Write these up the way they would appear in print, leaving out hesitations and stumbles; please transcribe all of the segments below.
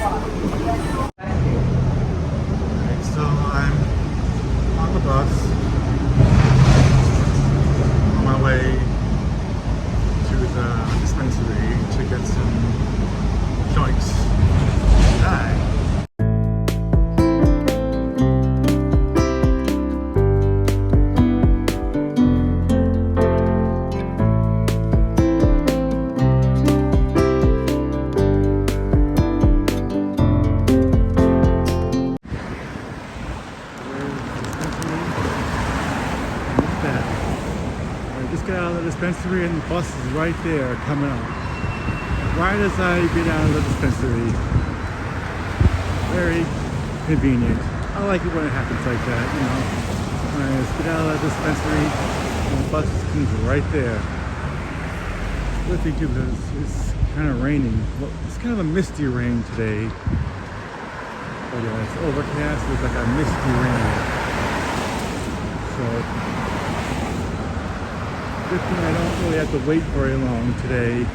So I'm on the bus on my way to the dispensary to get some joints. Hi. Just got out of the dispensary and the bus is right there coming up. Right as I get out of the dispensary. Very convenient. I like it when it happens like that, you know. When I just get out of the dispensary and the bus comes right there. It's good thing too because it's kind of raining. Well, it's kind of a misty rain today. But yeah, it's overcast. It's like a misty rain. So good thing I don't really have to wait very long today.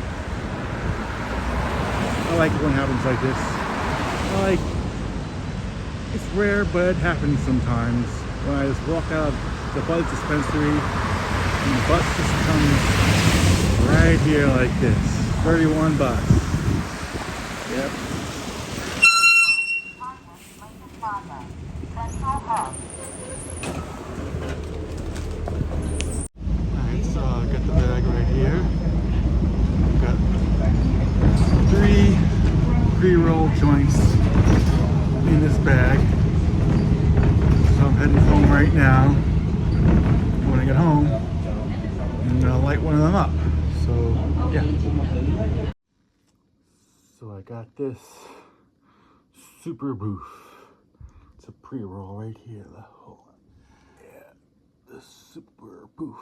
I like it when it happens like this. It's rare, but it happens sometimes. When I just walk out of the bus dispensary and the bus just comes right here like this. 31 bus. Yep. Got the bag right here. Got 3 pre-roll joints in this bag. So I'm heading home right now. When I get home, I'm gonna light one of them up. So yeah. So I got this super boof. It's a pre-roll right here. Hold on. Yeah, the super boof.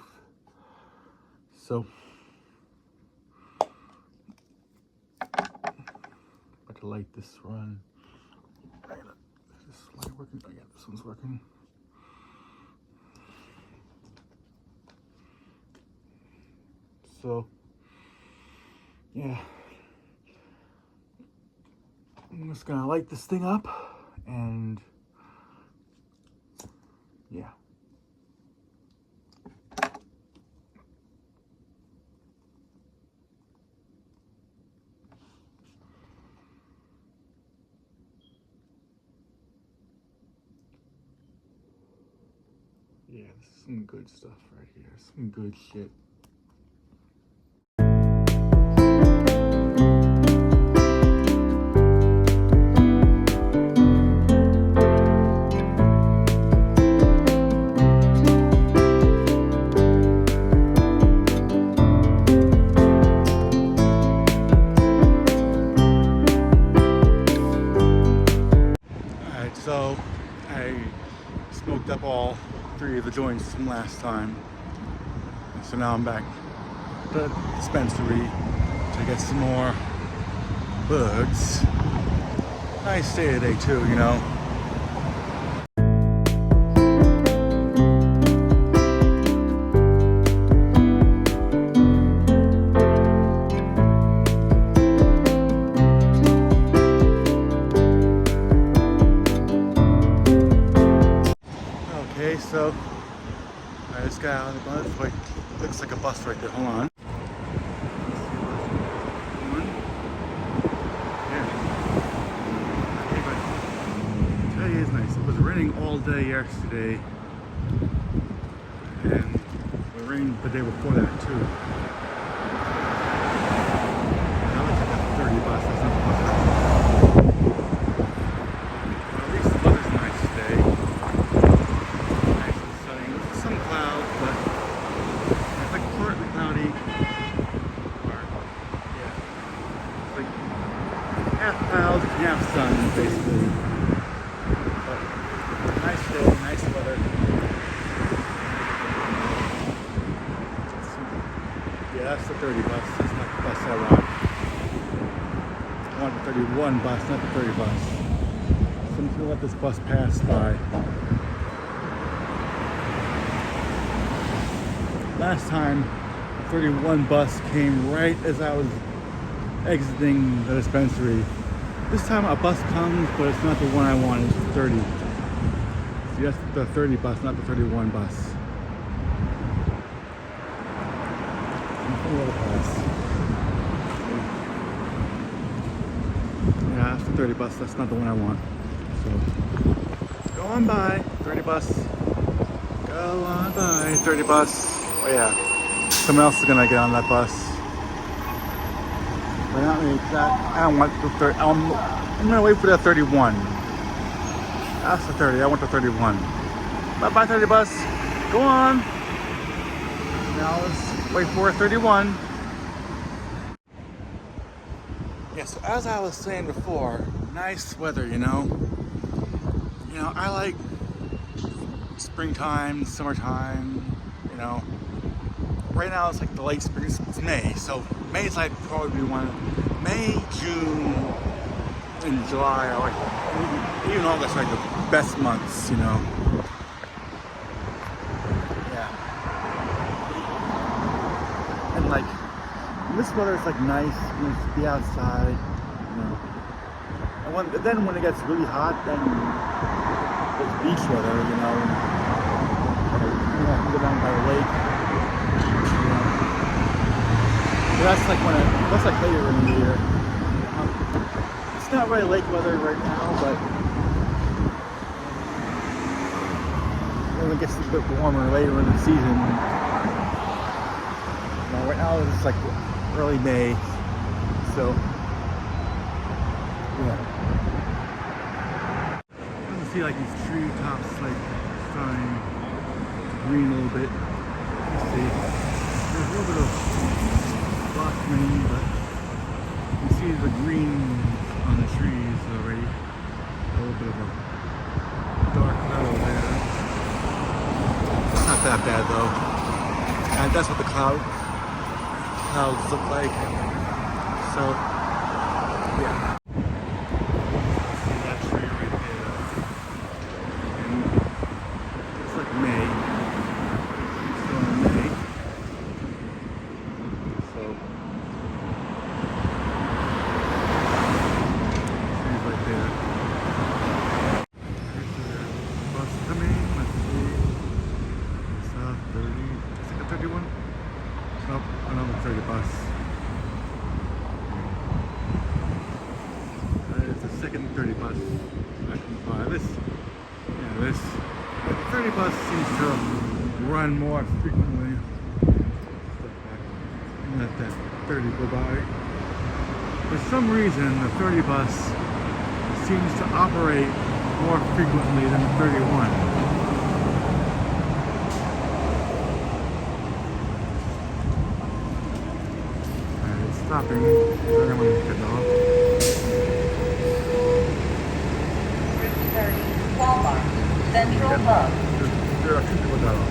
So, about to light this one. Is this light working? Oh yeah, this one's working. So, yeah. I'm just gonna light this thing up and yeah. Yeah, this is some good stuff right here. Some good shit. Alright, so I smoked up all 3 of the joints from last time. So now I'm back at the dispensary to get some more bugs. Nice day today too, you know. Okay, so I just got out of the bus. Wait, looks like a bus right there. Hold on. Yeah. Okay, but today is nice. It was raining all day yesterday, and it rained the day before that too. That looks like a 30 bus. That's not a bus. Well, at least the weather's nice today. Nice and sunny. Some clouds, but it's like partly cloudy. Or, yeah. It's like half clouds and half sun, basically. But nice day, nice weather. Yeah, that's the 30 bus. That's not the bus I want. I want the 31 bus, not the 30 bus. So I'm just gonna let this bus pass by. Last time, the 31 bus came right as I was exiting the dispensary. This time a bus comes, but it's not the one I wanted. It's 30. See, that's the 30 bus, not the 31 bus. Yeah, that's the 30 bus. That's not the one I want. So, go on by, 30 bus. Go on by, 30 bus. Oh yeah, someone else is gonna get on that bus. But not me, 'cause I don't want the 30. I'm gonna wait for the 31. That's the 30. I want the 31. Bye bye, 30 bus. Go on. Now let's wait for 31. Yeah, so as I was saying before, nice weather, you know. You know, I like springtime, summertime, you know. Right now it's like the late spring, it's May, so May's like probably one. May, June, and July are like, even August are like the best months, you know. Yeah. And like, this weather is like nice, you know, to be outside, you know. And then when it gets really hot, then it's beach weather, you know. You know, I can go down by the lake. You know. But that's like later in the year. It's not really lake weather right now, but when it gets a bit warmer later in the season. You know, right now it's like early May, so yeah. You can see like these tree tops like starting to green a little bit. You see, there's a little bit of blossoming, but you see the green on the trees already. A little bit of a dark meadow there. It's not that bad though. And that's what the clouds look like. So, yeah. See that tree right there. And it's like May. Still in May. So, trees right there. Bus coming. Let's see. South 30. Is it a 31? Nope, another 30 bus. It's the second 30 bus I can buy. This. The 30 bus seems to run more frequently. Let that 30 go by. For some reason, the 30 bus seems to operate more frequently than the 31. Stopping, I don't want to get off. Route 30, Walmart, Central Hub. There are two people got off.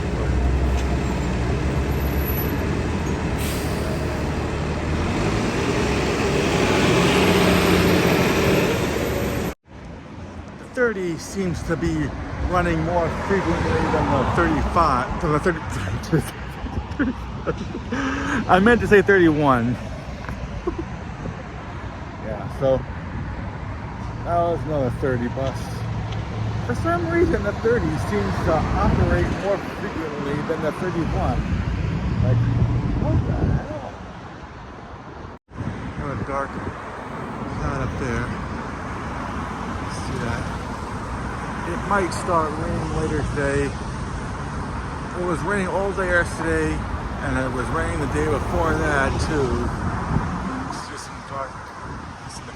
The 30 seems to be running more frequently than the 35. Than the 30. I meant to say 31. Yeah, so that was another 30 bus. For some reason, the 30 seems to operate more frequently than the 31. Like, what the hell? Got a dark cloud up there. See that? It might start raining later today. It was raining all day yesterday, and it was raining the day before that too.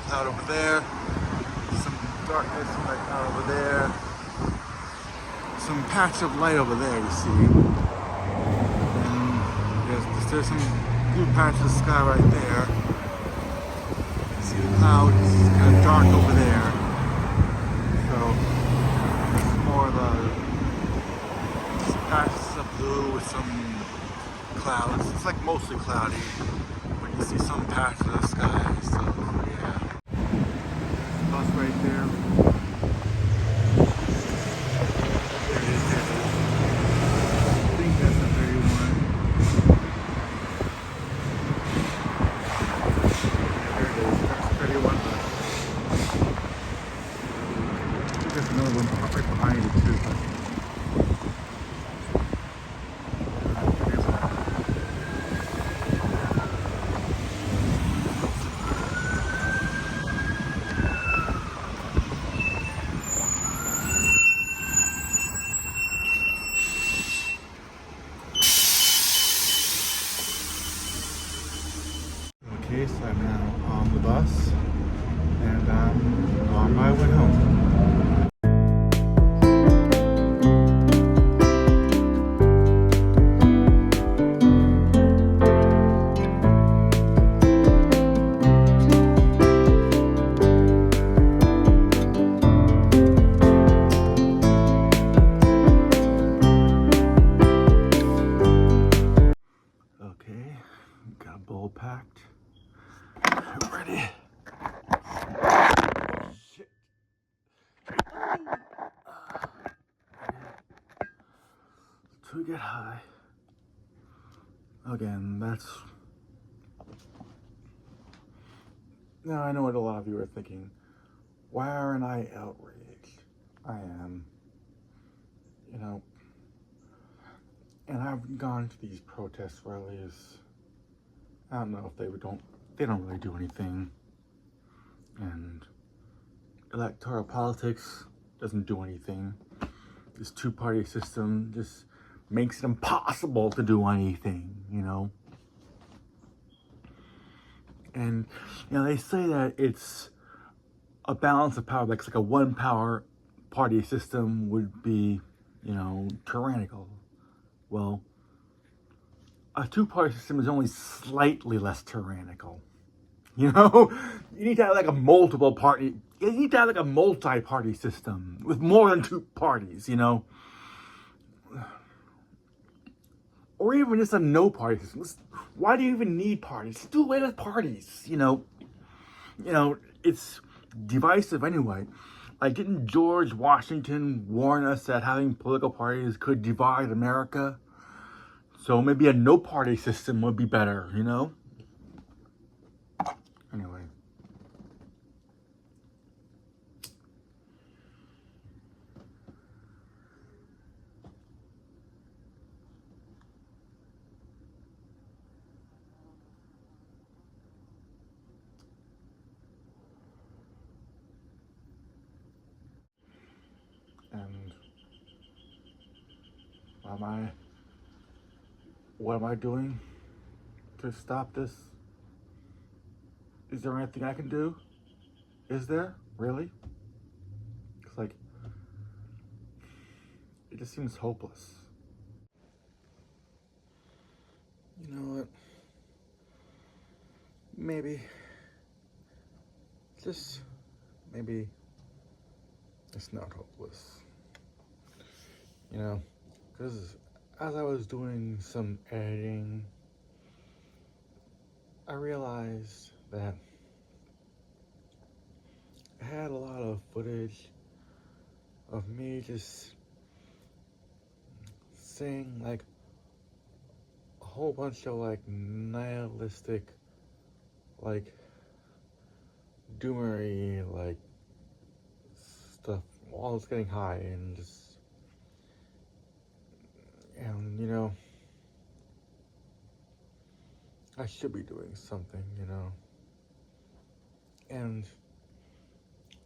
Cloud over there, some darkness in that cloud over there, some patch of light over there you see, and there's some blue patch of the sky right there. You see the clouds kind of dark over there, so it's more of a patches of blue with some clouds. It's like mostly cloudy, but you see some patches of the sky, so yeah. Bus right there. There it is, there it is. I think that's the 31. There it is, that's the 31 bus. cop right behind you too. But, it is hard. Okay, so I'm now on the bus and I'm on my way home. Okay, got a bowl packed. Ready. Shit. To get high. Again, that's... Now I know what a lot of you are thinking. Why aren't I outraged? I am. You know, and I've gone to these protest rallies. I don't know if they don't really do anything. And electoral politics doesn't do anything. This two-party system just makes it impossible to do anything, you know? And, you know, they say that it's a balance of power, like a one-power party system would be, you know, tyrannical. Well, a two-party system is only slightly less tyrannical. You know, you need to have like a multi-party system with more than two parties, you know, or even just a no-party system. Why do you even need parties? Just do away with parties, you know. It's divisive anyway. Like, didn't George Washington warn us that having political parties could divide America? So maybe a no-party system would be better, you know? Anyway. And what am I doing to stop this? Is there anything I can do? Is there? Really? It's like, it just seems hopeless. You know what? Maybe it's not hopeless. You know, because as I was doing some editing, I realized that I had a lot of footage of me just saying like a whole bunch of like nihilistic, like doomery, like stuff while it's getting high and you know, I should be doing something, you know, and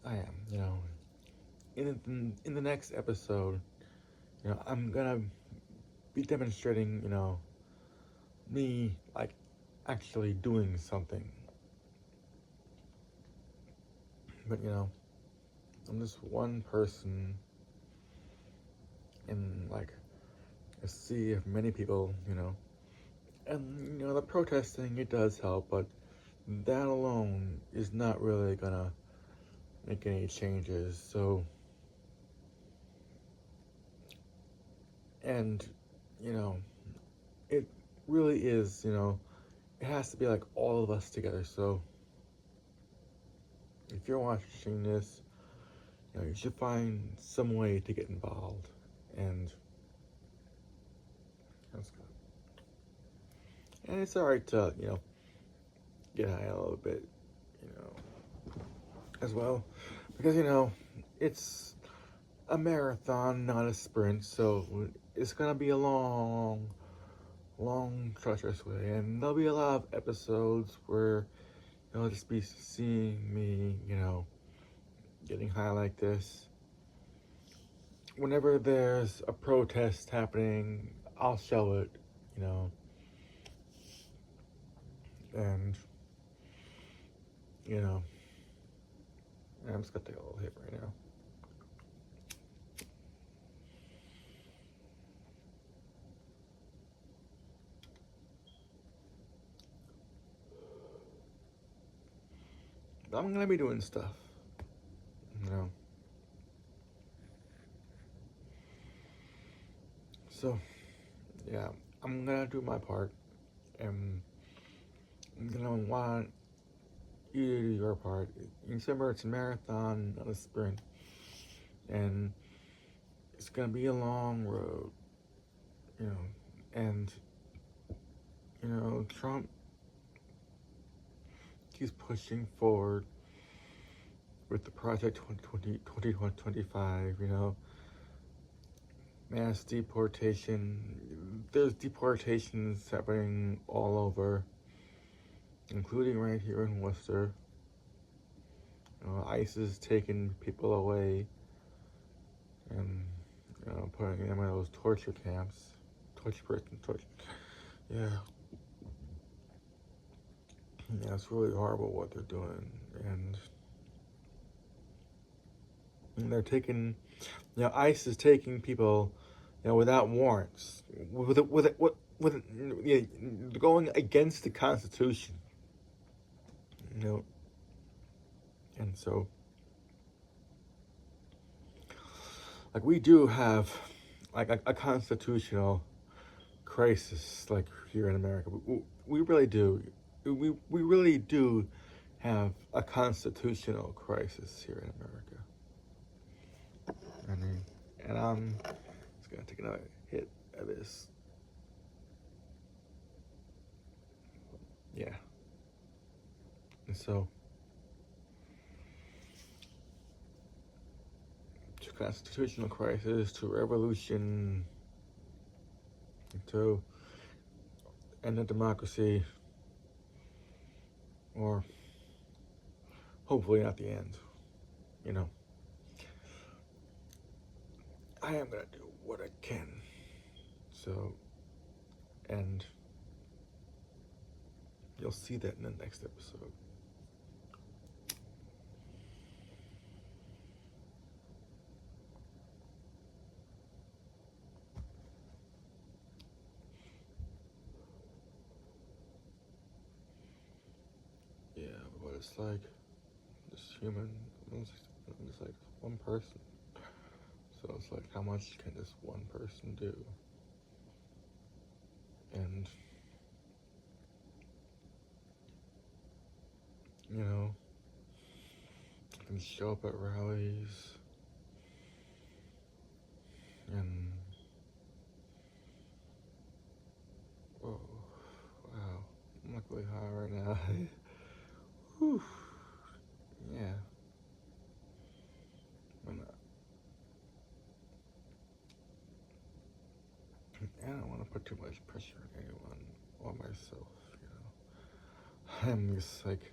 I am, you know. In the next episode, you know, I'm gonna be demonstrating, you know, me like actually doing something. But you know, I'm just one person in like a sea of many people, you know. And you know, the protesting, it does help, but that alone is not really gonna make any changes. So, and you know, it really is, you know, it has to be like all of us together. So if you're watching this, you know, you should find some way to get involved, and that's good. And it's alright to, you know, get high a little bit, you know, as well, because, you know, it's a marathon, not a sprint, so it's gonna be a long, treacherous way, and there'll be a lot of episodes where you'll just be seeing me, getting high like this. Whenever there's a protest happening, I'll show it, and, I'm just gonna take a little hit right now. I'm gonna be doing stuff, So, yeah, I'm gonna do my part, and I'm gonna want you to do your part. Remember, it's a marathon, not a sprint, and it's gonna be a long road, and Trump keeps pushing forward with the Project 2025, mass deportation. There's deportations happening all over, including right here in Worcester. ICE is taking people away and putting them in those torture camps. Yeah. Yeah, it's really horrible what they're doing, and they're taking, ICE is taking people, without warrants, with going against the Constitution, and so, like, we do have, like, a constitutional crisis, like, here in America. We really do. We really do have a constitutional crisis here in America. And I'm just gonna take another hit of this. Yeah. And so, to constitutional crisis, to revolution, to end of democracy, or hopefully not the end, I am gonna do what I can. So, and you'll see that in the next episode. Yeah, but it's like this human, it's like one person. So it's like, how much can this one person do? And, I can show up at rallies, and, whoa, wow, I'm like really high right now. Whew, yeah. I don't want to put too much pressure on anyone or myself, I'm just like,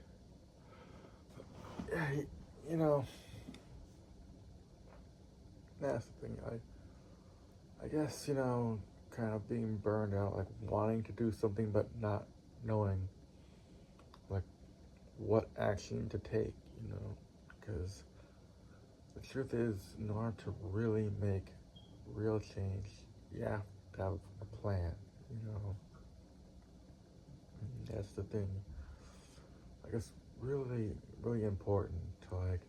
that's the thing. I guess, kind of being burned out, like wanting to do something but not knowing, like, what action to take, because the truth is, in order to really make real change, you have to have a plan, And that's the thing. Like, it's really, really important to, like,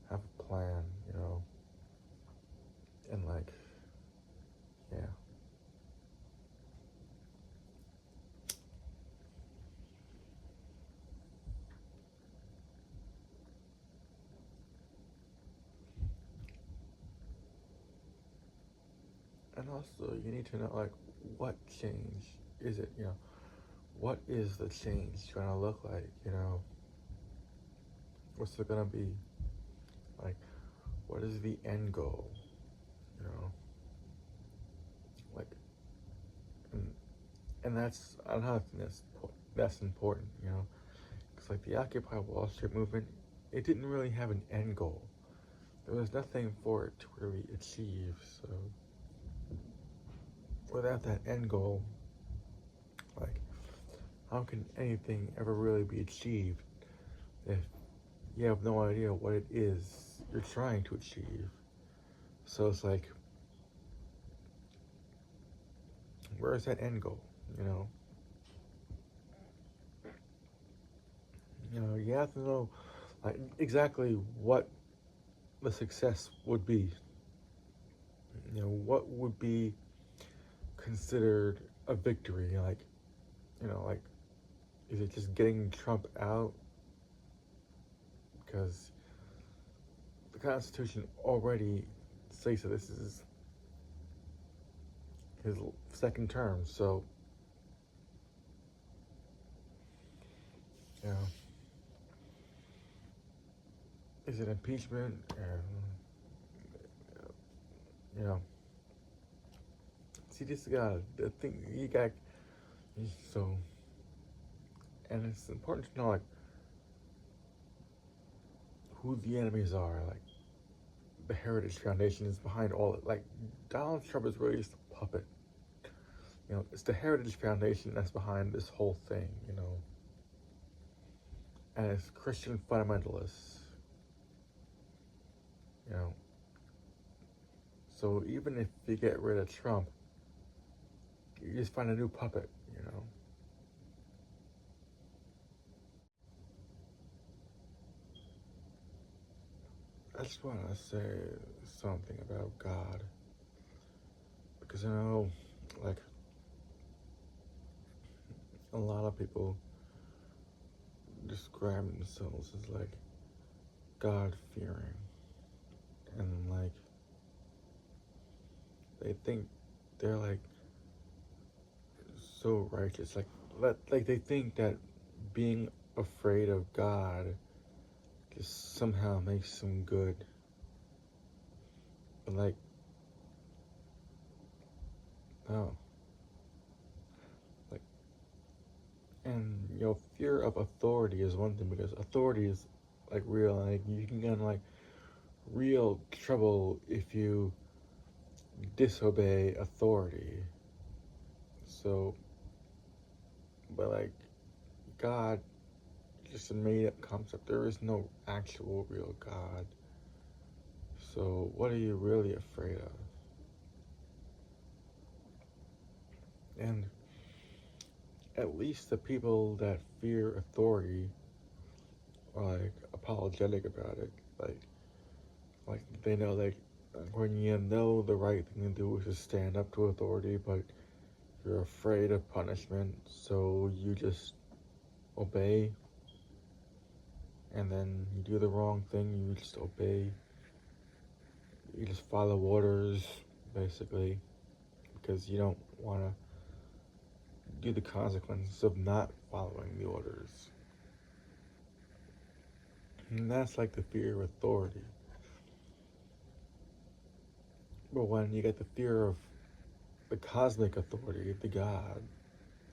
have a plan, and, like, yeah. And also, you need to know, like, what change is it, what is the change going to look like, What's it going to be? Like, what is the end goal? you know, like, and that's another thing that's important, you know, because like the Occupy Wall Street movement, it didn't really have an end goal. There was nothing for it to really achieve. So without that end goal, like, how can anything ever really be achieved if you have no idea what it is you're trying to achieve? So it's like, where's that end goal? You know, you have to know like exactly what the success would be. You know, what would be considered a victory? Like, like, is it just getting Trump out? Because the Constitution already states that this is his second term, so is it impeachment? You know, see, this guy, the thing you got, so, and it's important to know like who the enemies are. Like, the Heritage Foundation is behind all it. Like, Donald Trump is really just a puppet. You know, it's the Heritage Foundation that's behind this whole thing. You know, and it's Christian fundamentalists. You know, so even if you get rid of Trump, you just find a new puppet. You know. I just want to say something about God, because like, a lot of people describe themselves as like God fearing, and like they think they're like so righteous, like they think that being afraid of God just somehow makes them good. But like, no. Like, and fear of authority is one thing, because authority is like real, and like you can get in like real trouble if you disobey authority. So, but like, God, just a made up concept. There is no actual real God. So what are you really afraid of? And at least the people that fear authority are like apologetic about it. Like they know, like, when you know the right thing to do is to stand up to authority, but you're afraid of punishment, so you just obey. And then you do the wrong thing, you just obey. You just follow orders, basically, because you don't want to do the consequences of not following the orders. And that's like the fear of authority. But when you get the fear of the cosmic authority, the God,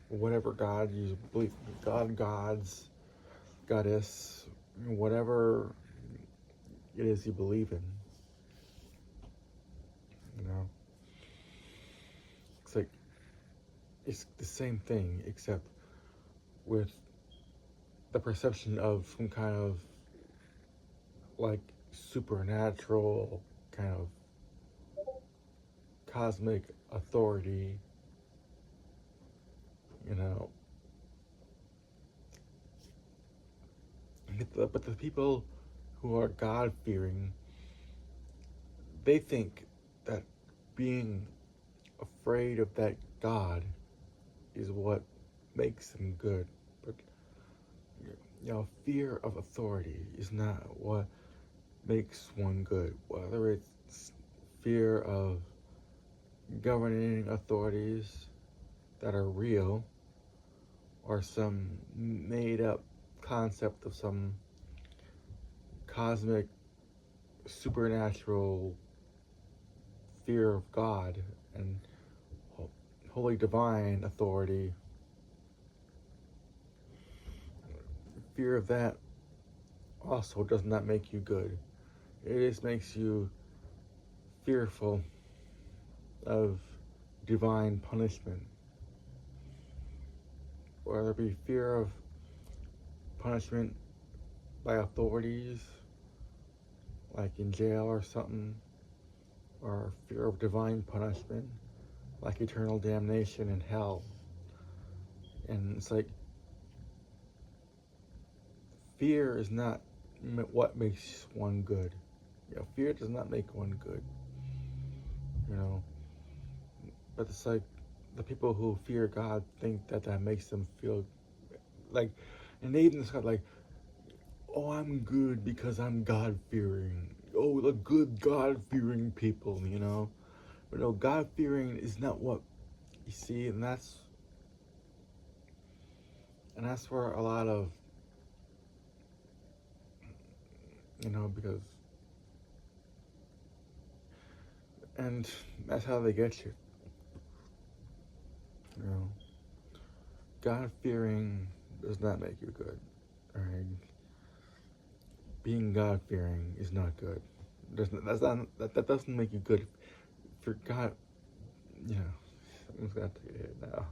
whatever God you believe, God, gods, goddess, whatever it is you believe in, it's like, it's the same thing, except with the perception of some kind of like supernatural kind of cosmic authority, but the people who are God-fearing, they think that being afraid of that God is what makes them good. But fear of authority is not what makes one good. Whether it's fear of governing authorities that are real, or some made up concept of some cosmic supernatural fear of God and holy divine authority, fear of that also does not make you good. It just makes you fearful of divine punishment. Whether it be fear of punishment by authorities, like in jail or something, or fear of divine punishment, like eternal damnation in hell. And it's like, fear is not what makes one good. Fear does not make one good. But it's like the people who fear God think that makes them feel like, and they even start like, oh, I'm good because I'm God-fearing. Oh, the good God-fearing people, But no, God-fearing is not what you see, and that's where a lot of, because, and that's how they get you. God-fearing does not make you good, alright? Being God-fearing is not good. That doesn't make you good. For God, I'm just gonna take it here now.